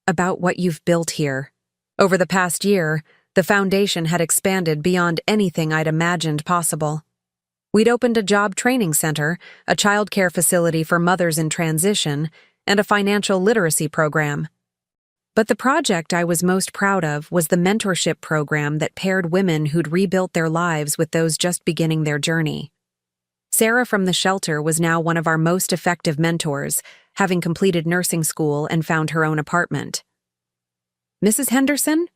S1: "About what you've built here." Over the past year, the foundation had expanded beyond anything I'd imagined possible. We'd opened a job training center, a childcare facility for mothers in transition, and a financial literacy program. But the project I was most proud of was the mentorship program that paired women who'd rebuilt their lives with those just beginning their journey. Sarah from the shelter was now one of our most effective mentors, having completed nursing school and found her own apartment. "Mrs. Henderson?"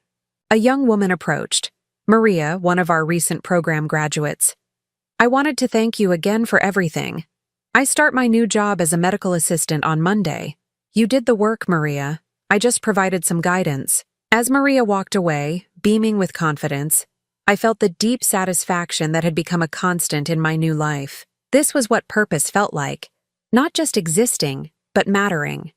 S1: A young woman approached, Maria, one of our recent program graduates. "I wanted to thank you again for everything. I start my new job as a medical assistant on Monday. You did the work, Maria. I just provided some guidance." As Maria walked away, beaming with confidence, I felt the deep satisfaction that had become a constant in my new life. This was what purpose felt like, not just existing, but mattering.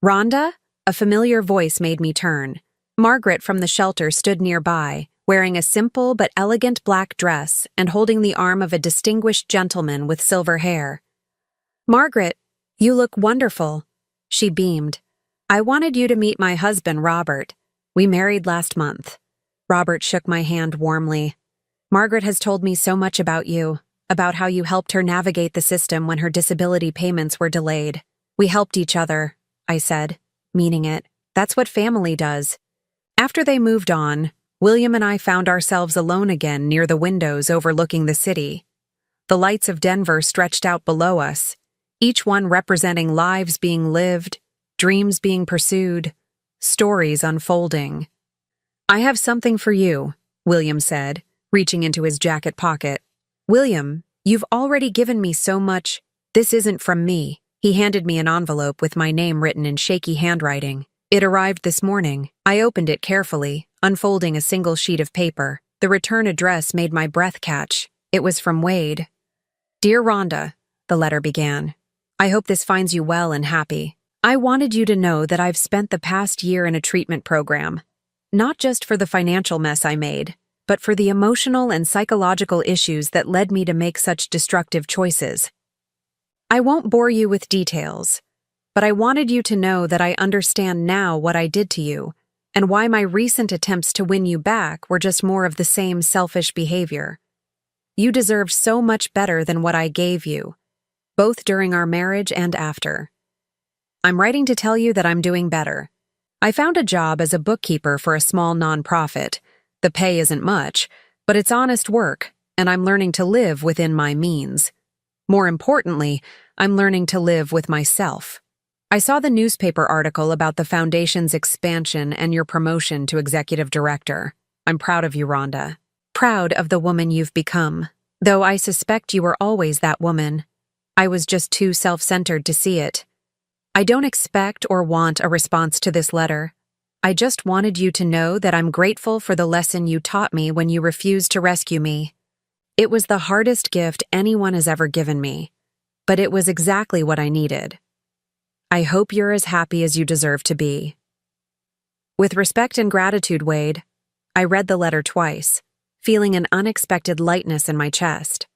S1: "Rhonda?" A familiar voice made me turn. Margaret from the shelter stood nearby, wearing a simple but elegant black dress and holding the arm of a distinguished gentleman with silver hair. "Margaret, you look wonderful." She beamed. "I wanted you to meet my husband, Robert. We married last month." Robert shook my hand warmly. "Margaret has told me so much about you, about how you helped her navigate the system when her disability payments were delayed." "We helped each other," I said, meaning it. "That's what family does." After they moved on, William and I found ourselves alone again near the windows overlooking the city. The lights of Denver stretched out below us, each one representing lives being lived, dreams being pursued, stories unfolding. "I have something for you," William said, reaching into his jacket pocket. "William, you've already given me so much. This isn't from me." He handed me an envelope with my name written in shaky handwriting. It arrived this morning. I opened it carefully, unfolding a single sheet of paper. The return address made my breath catch. It was from Wade. "Dear Rhonda," the letter began, "I hope this finds you well and happy. I wanted you to know that I've spent the past year in a treatment program, not just for the financial mess I made, but for the emotional and psychological issues that led me to make such destructive choices. I won't bore you with details, but I wanted you to know that I understand now what I did to you, and why my recent attempts to win you back were just more of the same selfish behavior. You deserved so much better than what I gave you, both during our marriage and after. I'm writing to tell you that I'm doing better. I found a job as a bookkeeper for a small nonprofit. The pay isn't much, but it's honest work, and I'm learning to live within my means. More importantly, I'm learning to live with myself. I saw the newspaper article about the foundation's expansion and your promotion to executive director. I'm proud of you, Rhonda. Proud of the woman you've become, though I suspect you were always that woman. I was just too self-centered to see it. I don't expect or want a response to this letter. I just wanted you to know that I'm grateful for the lesson you taught me when you refused to rescue me. It was the hardest gift anyone has ever given me, but it was exactly what I needed. I hope you're as happy as you deserve to be. With respect and gratitude, Wade, I read the letter twice, feeling an unexpected lightness in my chest.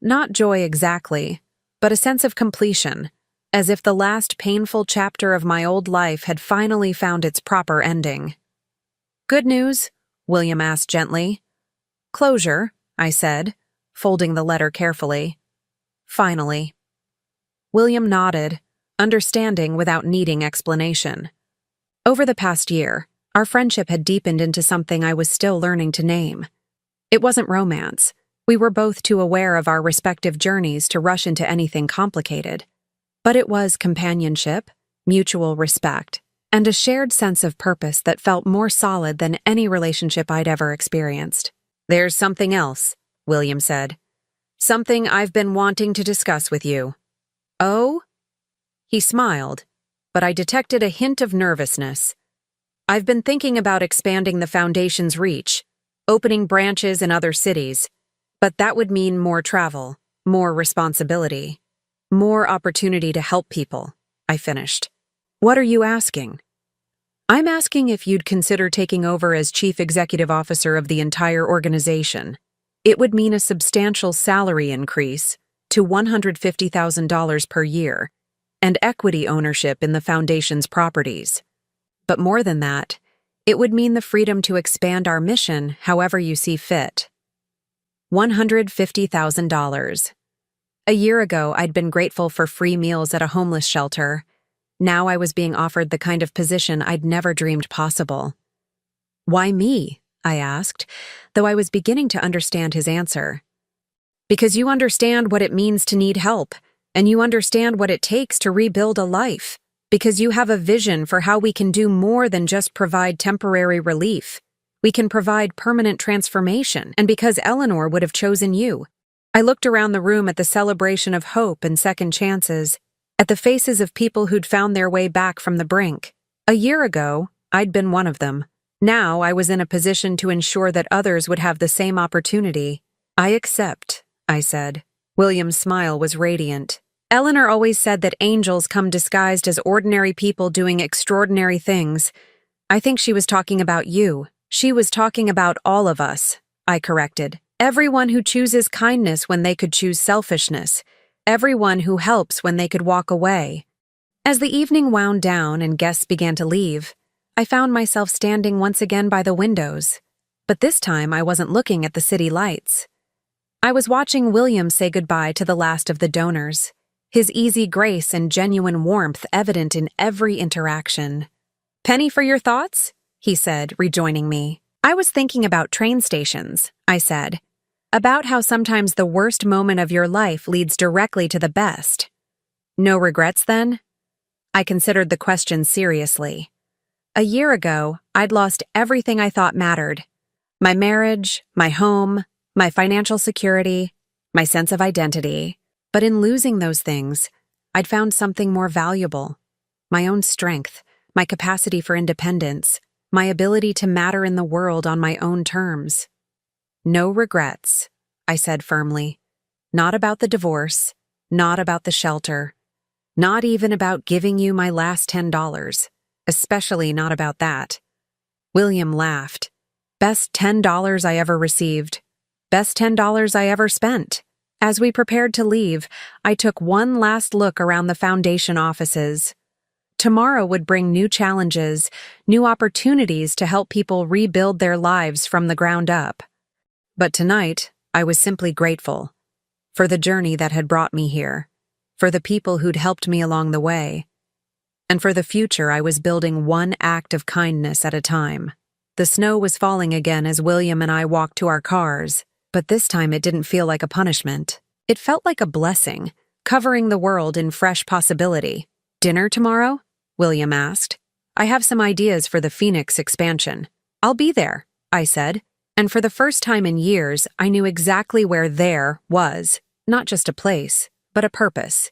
S1: Not joy exactly, but a sense of completion, as if the last painful chapter of my old life had finally found its proper ending. Good news? William asked gently. Closure, I said, folding the letter carefully. Finally. William nodded, understanding without needing explanation. Over the past year, our friendship had deepened into something I was still learning to name. It wasn't romance. We were both too aware of our respective journeys to rush into anything complicated. But it was companionship, mutual respect, and a shared sense of purpose that felt more solid than any relationship I'd ever experienced. "There's something else," William said. "Something I've been wanting to discuss with you." "Oh?" He smiled, but I detected a hint of nervousness. "I've been thinking about expanding the foundation's reach, opening branches in other cities, but that would mean more travel, more responsibility, more opportunity to help people," I finished. "What are you asking?" "I'm asking if you'd consider taking over as chief executive officer of the entire organization. It would mean a substantial salary increase to $150,000 per year and equity ownership in the foundation's properties. But more than that, it would mean the freedom to expand our mission however you see fit." $150,000. A year ago, I'd been grateful for free meals at a homeless shelter. Now I was being offered the kind of position I'd never dreamed possible. "Why me?" I asked, though I was beginning to understand his answer. "Because you understand what it means to need help, and you understand what it takes to rebuild a life. Because you have a vision for how we can do more than just provide temporary relief. We can provide permanent transformation, and because Eleanor would have chosen you." I looked around the room at the celebration of hope and second chances, at the faces of people who'd found their way back from the brink. A year ago, I'd been one of them. Now I was in a position to ensure that others would have the same opportunity. "I accept," I said. William's smile was radiant. "Eleanor always said that angels come disguised as ordinary people doing extraordinary things. I think she was talking about you. She was talking about all of us," I corrected. "Everyone who chooses kindness when they could choose selfishness. Everyone who helps when they could walk away." As the evening wound down and guests began to leave, I found myself standing once again by the windows. But this time I wasn't looking at the city lights. I was watching William say goodbye to the last of the donors, his easy grace and genuine warmth evident in every interaction. "Penny for your thoughts?" he said, rejoining me. "I was thinking about train stations," I said. "About how sometimes the worst moment of your life leads directly to the best." "No regrets, then?" I considered the question seriously. A year ago, I'd lost everything I thought mattered. My marriage, my home, my financial security, my sense of identity. But in losing those things, I'd found something more valuable. My own strength, my capacity for independence, my ability to matter in the world on my own terms. "No regrets," I said firmly. "Not about the divorce, not about the shelter, not even about giving you my last $10, especially not about that." William laughed. "Best $10 I ever received. Best $10 I ever spent." As we prepared to leave, I took one last look around the foundation offices. Tomorrow would bring new challenges, new opportunities to help people rebuild their lives from the ground up. But tonight, I was simply grateful for the journey that had brought me here, for the people who'd helped me along the way, and for the future I was building one act of kindness at a time. The snow was falling again as William and I walked to our cars, but this time it didn't feel like a punishment. It felt like a blessing, covering the world in fresh possibility. "Dinner tomorrow?" William asked. "I have some ideas for the Phoenix expansion." "I'll be there," I said. And for the first time in years, I knew exactly where there was, not just a place, but a purpose.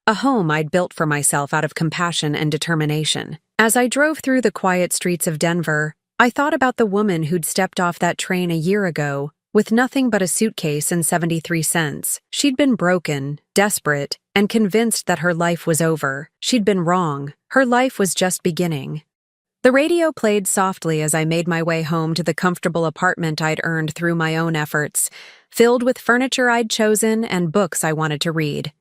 S1: A home I'd built for myself out of compassion and determination. As I drove through the quiet streets of Denver, I thought about the woman who'd stepped off that train a year ago with nothing but a suitcase and 73 cents. She'd been broken, desperate, and convinced that her life was over. She'd been wrong. Her life was just beginning. The radio played softly as I made my way home to the comfortable apartment I'd earned through my own efforts, filled with furniture I'd chosen and books I wanted to read.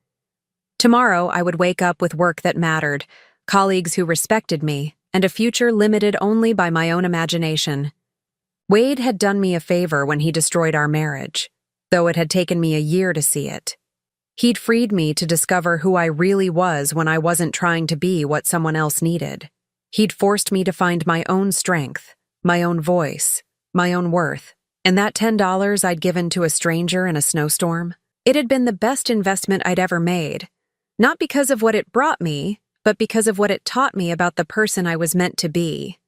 S1: Tomorrow, I would wake up with work that mattered, colleagues who respected me, and a future limited only by my own imagination. Wade had done me a favor when he destroyed our marriage, though it had taken me a year to see it. He'd freed me to discover who I really was when I wasn't trying to be what someone else needed. He'd forced me to find my own strength, my own voice, my own worth. And that $10 I'd given to a stranger in a snowstorm, it had been the best investment I'd ever made. Not because of what it brought me, but because of what it taught me about the person I was meant to be.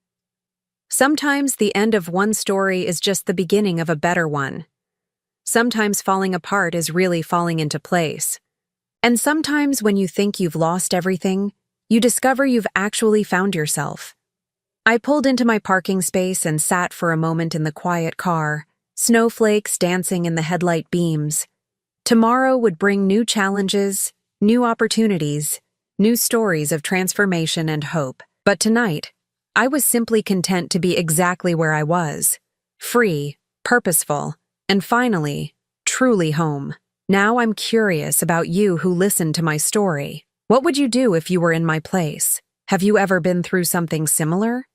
S1: Sometimes the end of one story is just the beginning of a better one. Sometimes falling apart is really falling into place. And sometimes when you think you've lost everything, you discover you've actually found yourself. I pulled into my parking space and sat for a moment in the quiet car, snowflakes dancing in the headlight beams. Tomorrow would bring new challenges, new opportunities, new stories of transformation and hope. But tonight, I was simply content to be exactly where I was, free, purposeful, and finally, truly home. Now I'm curious about you who listened to my story. What would you do if you were in my place? Have you ever been through something similar?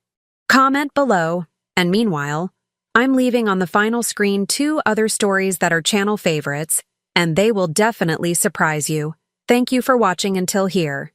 S1: Comment below. And meanwhile, I'm leaving on the final screen 2 other stories that are channel favorites, and they will definitely surprise you. Thank you for watching until here.